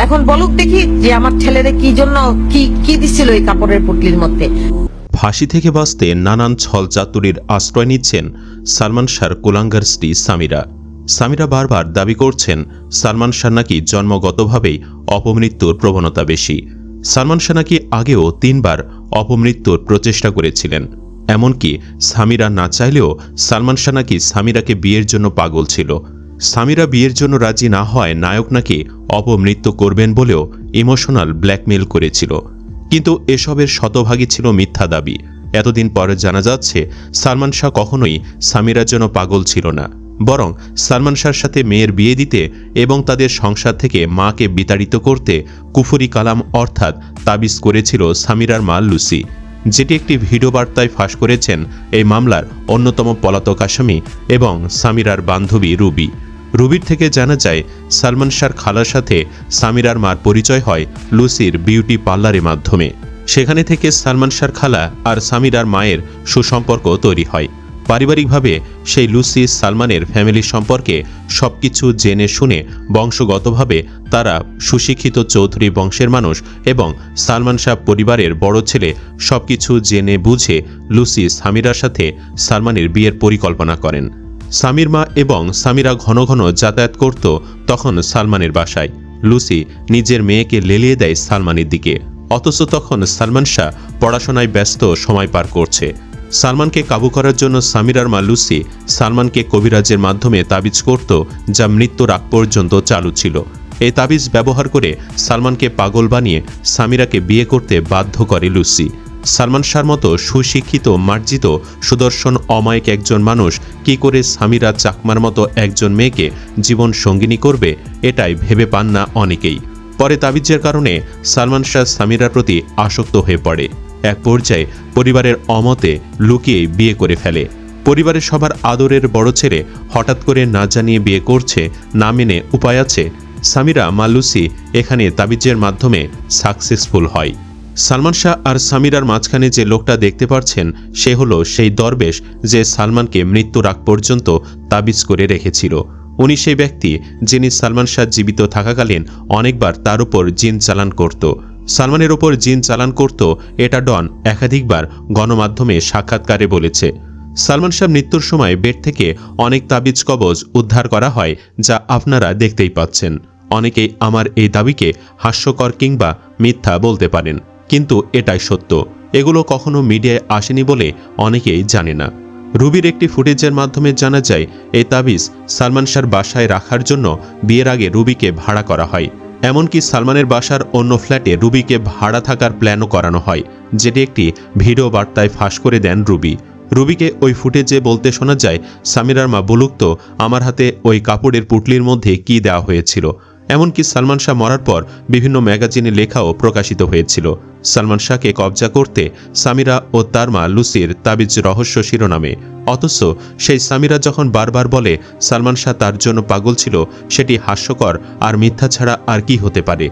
এখন বলুক দেখি যে আমার ছেলেরে কি জন্য কি দিছিল এই কাপড়ের পুটলির মধ্যে। ফাঁসি থেকে বাঁচতে নানান ছলচাতুরির আশ্রয় নিচ্ছেন সালমান শাহর কুলাঙ্গার স্ত্রী সামিরা। সামিরা বারবার দাবি করছেন সালমান শাহ নাকি জন্মগতভাবেই অপমৃত্যুর প্রবণতা বেশি। সালমান শাহ নাকি আগেও 3 বার অপমৃত্যুর প্রচেষ্টা করেছিলেন। এমনকি সামিরা না চাইলেও সালমান শাহ নাকি সামিরাকে বিয়ের জন্য পাগল ছিল। সামিরা বিয়ের জন্য রাজি না হয় নায়ক নাকি অপমৃত্যু করবেন বলেও ইমোশনাল ব্ল্যাকমেল করেছিল। কিন্তু এসবের শতভাগই ছিল মিথ্যা দাবি। এতদিন পরে জানা যাচ্ছে সালমান শাহ কখনোই সামিরার জন্য পাগল ছিল না, বরং সালমান শাহর সাথে মেয়ের বিয়ে দিতে এবং তাদের সংসার থেকে মাকে বিতাড়িত করতে কুফরি কালাম অর্থাৎ তাবিজ করেছিল সামিরার মা লুসি, যেটি একটি ভিডিও বার্তায় ফাঁস করেছেন এই মামলার অন্যতম পলাতক আসামি এবং সামিরার বান্ধবী রুবি। রুবির থেকে জানা যায় সালমান শাহর খালার সাথে সামিরার মার পরিচয় হয় লুসির বিউটি পার্লারের মাধ্যমে। সেখানে থেকে সালমান শাহর খালা আর সামিরার মায়ের সুসম্পর্ক তৈরি হয়। পারিবারিকভাবে সেই লুসি সালমানের ফ্যামিলি সম্পর্কে সবকিছু জেনে শুনে বংশগতভাবে তারা সুশিক্ষিত চৌধুরী বংশের মানুষ এবং সালমান শাহ পরিবারের বড় ছেলে সবকিছু জেনে বুঝে লুসি সামিরার সাথে সালমানের বিয়ের পরিকল্পনা করেন। সামির মা এবং সামিরা ঘন ঘন যাতায়াত করত তখন সালমানের বাসায়। লুসি নিজের মেয়েকে লেলিয়ে দেয় সালমানের দিকে, অথচ তখন সালমান শাহ পড়াশোনায় ব্যস্ত সময় পার করছে। সালমানকে কাবু করার জন্য সামিরার মা লুসি সালমানকে কবিরাজের মাধ্যমে তাবিজ করত, যা মৃত্যুর আগ পর্যন্ত চালু ছিল। এই তাবিজ ব্যবহার করে সালমানকে পাগল বানিয়ে সামিরাকে বিয়ে করতে বাধ্য করে লুসি। সালমান শাহর মতো সুশিক্ষিত, মার্জিত, সুদর্শন, অমায়িক একজন মানুষ কি করে সামিরা চাকমার মতো একজন মেয়েকে জীবন সঙ্গিনী করবে, এটাই ভেবে পান না অনেকেই। পরে তাবিজের কারণে সালমান শাহ সামিরার প্রতি আসক্ত হয়ে পড়ে। এক পর্যায়ে পরিবারের অমতে লুকিয়েই বিয়ে করে ফেলে। পরিবারের সবার আদরের বড় ছেলে হঠাৎ করে না জানিয়ে বিয়ে করছে, না মেনে উপায় আছে। সামিরা মা লুসি এখানে তাবিজের মাধ্যমে সাকসেসফুল হয়। সালমান শাহ আর সামিরার মাঝখানে যে লোকটা দেখতে পাচ্ছেন সে হলো সেই দরবেশ যে সালমানকে মৃত্যুর আগ পর্যন্ত তাবিজ করে রেখেছিল। উনি সেই ব্যক্তি যিনি সালমান শাহ জীবিত থাকাকালীন অনেকবার তার উপর জিন চালান করত। সালমানের ওপর জিন চালান করত, এটা ডন একাধিকবার গণমাধ্যমে সাক্ষাৎকারে বলেছে। সালমান শাহ মৃত্যুর সময় বেড থেকে অনেক তাবিজ কবজ উদ্ধার করা হয়, যা আপনারা দেখতেই পাচ্ছেন। অনেকেই আমার এই দাবিকে হাস্যকর কিংবা মিথ্যা বলতে পারেন, কিন্তু এটাই সত্য। এগুলো কখনো মিডিয়ায় আসেনি বলে অনেকেই জানে না। রুবির একটি ফুটেজের মাধ্যমে জানা যায় এই তাবিজ সালমান শাহর বাসায় রাখার জন্য বিয়ের আগে রুবিকে ভাড়া করা হয়। এমনকি সালমানের বাসার অন্য ফ্ল্যাটে রুবিকে ভাড়া থাকার প্ল্যানও করানো হয়, যেটি একটি ভিডিও বার্তায় ফাঁস করে দেন রুবি। রুবিকে ওই ফুটেজে বলতে শোনা যায়, সামিরার মা বলুক তো আমার হাতে ওই কাপড়ের পুটলির মধ্যে কি দেওয়া হয়েছিল। এমনকি সালমান শাহ মরার পর বিভিন্ন ম্যাগাজিনে লেখাও প্রকাশিত হয়েছিল সালমান শাহকে কবজা করতে সামিরা ও তার মা লুসির তাবিজ রহস্য শিরোনামে। অথচ সেই সামিরা যখন বারবার বলে সালমান শাহ তার জন্য পাগল ছিল, সেটি হাস্যকর আর মিথ্যা ছাড়া আর কি হতে পারে।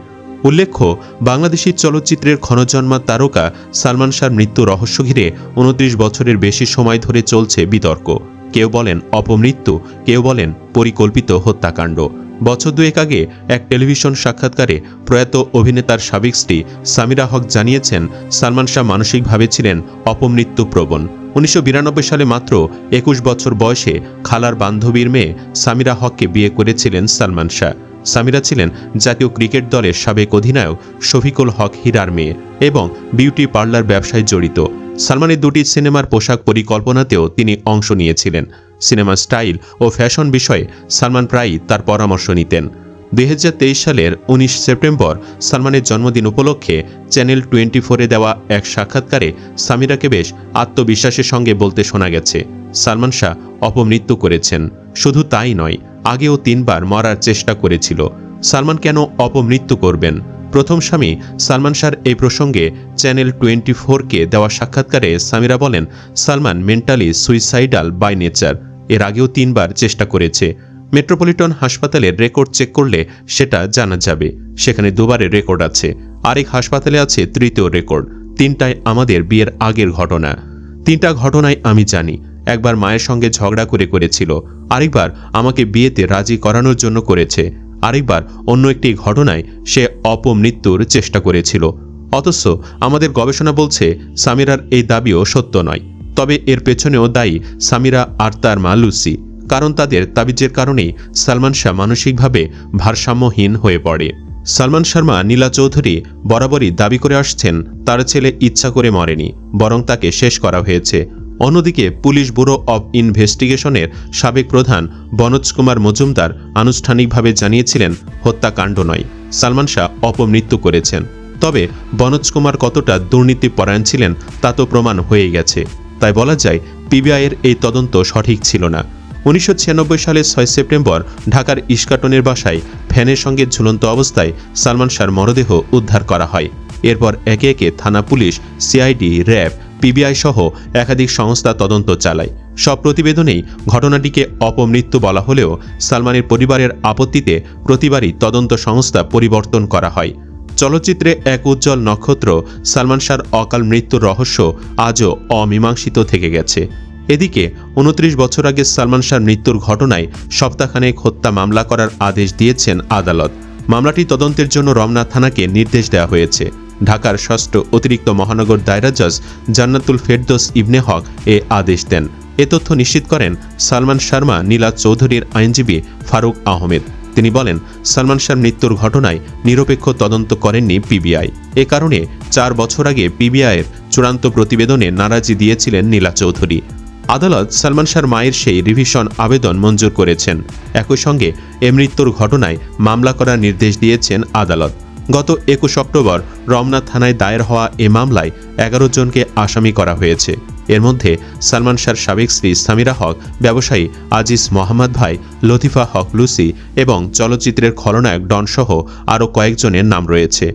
উল্লেখ্য, বাংলাদেশি চলচ্চিত্রের ক্ষণজন্মা তারকা সালমান শাহর মৃত্যু রহস্য ঘিরে 29 বছরের বেশি সময় ধরে চলছে বিতর্ক। কেউ বলেন অপমৃত্যু, কেউ বলেন পরিকল্পিত হত্যাকাণ্ড। বছর দুয়েক আগে এক টেলিভিশন সাক্ষাৎকারে প্রয়াত অভিনেতার সাবেক স্ত্রী সামিরা হক জানিয়েছেন সালমান শাহ মানসিকভাবে ছিলেন অপমৃত্যু প্রবণ। 1992 সালে মাত্র 21 বছর বয়সে খালার বান্ধবীর মেয়ে সামিরা হককে বিয়ে করেছিলেন সালমান শাহ। সামিরা ছিলেন জাতীয় ক্রিকেট দলের সাবেক অধিনায়ক শফিকুল হক হীরার মেয়ে এবং বিউটি পার্লার ব্যবসায় জড়িত। সালমানের 2টি সিনেমার পোশাক পরিকল্পনাতেও তিনি অংশ নিয়েছিলেন। সিনেমা স্টাইল ও ফ্যাশন বিষয়ে সালমান প্রায়ই তার পরামর্শ নিতেন। 2023 সালের 19 সেপ্টেম্বর সালমানের জন্মদিন উপলক্ষে চ্যানেল 24-এ দেওয়া এক সাক্ষাৎকারে সামিরাকে বেশ আত্মবিশ্বাসের সঙ্গে বলতে শোনা গেছে, সালমান শাহ অপমৃত্যু করেছেন। শুধু তাই নয়, আগেও 3 বার মরার চেষ্টা করেছিল। সালমান কেন অপমৃত্যু করবেন? প্রথম স্বামী সালমান শাহর এই প্রসঙ্গে চ্যানেল 24-কে দেওয়া সাক্ষাৎকারে সামিরা বলেন, Salman mentally suicidal by nature. এর আগেও 3 বার চেষ্টা করেছে। মেট্রোপলিটন হাসপাতালের রেকর্ড চেক করলে সেটা জানা যাবে। সেখানে 2 বারের রেকর্ড আছে। আরেক হাসপাতালে আছে 3য় রেকর্ড। 3টাই আমাদের বিয়ের আগের ঘটনা। 3টা ঘটনায় আমি জানি। একবার মায়ের সঙ্গে ঝগড়া করেছিল, আরেকবার আমাকে বিয়েতে রাজি করানোর জন্য করেছে, আরেকবার অন্য একটি ঘটনায় সে অপমৃত্যুর চেষ্টা করেছিল। অথচ আমাদের গবেষণা বলছে সামিরার এই দাবিও সত্য নয়। তবে এর পেছনেও দায়ী সামিরা আর তার মা লুসি, কারণ তাদের তাবিজের কারণেই সালমান শাহ মানসিকভাবে ভারসাম্যহীন হয়ে পড়ে। সালমান শাহর মা নীলা চৌধুরী বরাবরই দাবি করে আসছেন তার ছেলে ইচ্ছা করে মরেনি, বরং তাকে শেষ করা হয়েছে। অন্যদিকে পুলিশ ব্যুরো অব ইনভেস্টিগেশনের সাবেক প্রধান বনোজ কুমার মজুমদার আনুষ্ঠানিকভাবে জানিয়েছিলেন হত্যাকাণ্ড নয়, সালমান শাহ অপমৃত্যু করেছেন। তবে বনোজ কুমার কতটা দুর্নীতিপরায়ণ ছিলেন তা তো প্রমাণ হয়ে গেছে। তাই বলা যায় পিবিআইয়ের এই তদন্ত সঠিক ছিল না। 1996 সালের 6 সেপ্টেম্বর ঢাকার ইস্কাটনের বাসায় ফ্যানের সঙ্গে ঝুলন্ত অবস্থায় সালমান শাহর মরদেহ উদ্ধার করা হয়। এরপর একে একে থানা পুলিশ, সিআইডি, র্যাব, পিবিআই সহ একাধিক সংস্থা তদন্ত চালায়। সব প্রতিবেদনেই ঘটনাটিকে অপমৃত্যু বলা হলেও সালমানের পরিবারের আপত্তিতে প্রতিবারই তদন্ত সংস্থা পরিবর্তন করা হয়। চলচ্চিত্রে এক উজ্জ্বল নক্ষত্র সালমান শাহর অকাল মৃত্যুর রহস্য আজও অমীমাংসিত থেকে গেছে। এদিকে 29 বছর আগে সালমান শাহর মৃত্যুর ঘটনায় সপ্তাহখানেক হত্যা মামলা করার আদেশ দিয়েছেন আদালত। মামলাটি তদন্তের জন্য রমনা থানাকে নির্দেশ দেওয়া হয়েছে। ঢাকার ষষ্ঠ অতিরিক্ত মহানগর দায়রা জজ জান্নাতুল ফেরদৌস ইবনে হক এ আদেশ দেন। এ তথ্য নিশ্চিত করেন সালমান শাহর নীলা চৌধুরীর আইনজীবী ফারুক আহমেদ। তিনি বলেন, সালমান শাহর মৃত্যুর ঘটনায় নিরপেক্ষ তদন্ত করেননি পিবিআই। এ কারণে 4 বছর আগে পিবিআইয়ের চূড়ান্ত প্রতিবেদনে নারাজি দিয়েছিলেন নীলা চৌধুরী। আদালত সালমান শাহর মায়ের সেই রিভিশন আবেদন মঞ্জুর করেছেন। একই সঙ্গে এ মৃত্যুর ঘটনায় মামলা করার নির্দেশ দিয়েছেন আদালত। গত 21 অক্টোবর রমনা থানায় দায়ের হওয়া এ মামলায় 11 জনকে আসামি করা হয়েছে। এর মধ্যে সালমান শাহর সাবেক স্ত্রী সামিরা হক, ব্যবসায়ী আজিজ মোহাম্মদ ভাই, লতিফা হক লুসি এবং চলচ্চিত্রের খলনায়ক ডন সহ আরও কয়েকজনের নাম রয়েছে।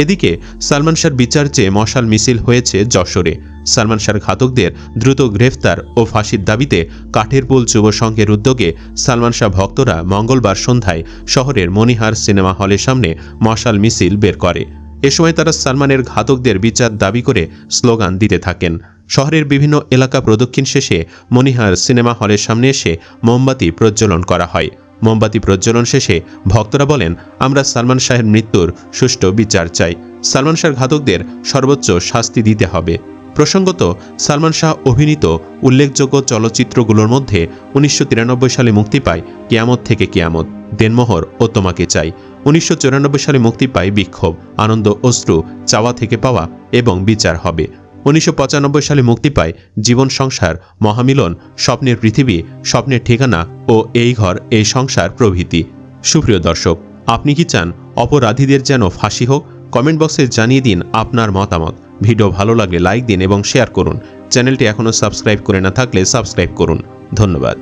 এদিকে সালমান শাহর বিচার চেয়ে মশাল মিছিল হয়েছে যশোরে। সালমান শাহর ঘাতকদের দ্রুত গ্রেফতার ও ফাঁসির দাবিতে কাঠেরপুল যুব সংঘের উদ্যোগে সালমান শাহ ভক্তরা মঙ্গলবার সন্ধ্যায় শহরের মনিহার সিনেমা হলের সামনে মশাল মিছিল বের করে। এ সময় তারা সালমানের ঘাতকদের বিচার দাবি করে স্লোগান দিতে থাকেন। শহরের বিভিন্ন এলাকা প্রদক্ষিণ শেষে মনিহার সিনেমা হলের সামনে এসে মোমবাতি প্রজ্বলন করা হয়। মোমবাতি প্রজ্বলন শেষে ভক্তরা বলেন, আমরা সালমান শাহের মৃত্যুর সুষ্ঠু বিচার চাই। সালমান শাহর ঘাতকদের সর্বোচ্চ শাস্তি দিতে হবে। প্রসঙ্গত, সালমান শাহ অভিনীত উল্লেখযোগ্য চলচ্চিত্রগুলোর মধ্যে 1993 সালে মুক্তি পায় কিয়ামত থেকে কিয়ামত, দেনমোহর ও তোমাকে চাই। 1994 সালে মুক্তি পায় বিক্ষোভ, আনন্দ অশ্রু, চাওয়া থেকে পাওয়া এবং বিচার হবে। 1995 সালে মুক্তি পায় জীবন সংসার, মহামিলন, স্বপ্নের পৃথিবী, স্বপ্নের ঠিকানা ও এই ঘর এই সংসার প্রভৃতি। সুপ্রিয় দর্শক, আপনি কি চান অপরাধীদের যেন ফাঁসি হোক? কমেন্ট বক্সে জানিয়ে দিন আপনার মতামত। ভিডিও ভালো লাগলে লাইক দিন এবং শেয়ার করুন। চ্যানেলটি এখনও সাবস্ক্রাইব করে না থাকলে সাবস্ক্রাইব করুন। ধন্যবাদ।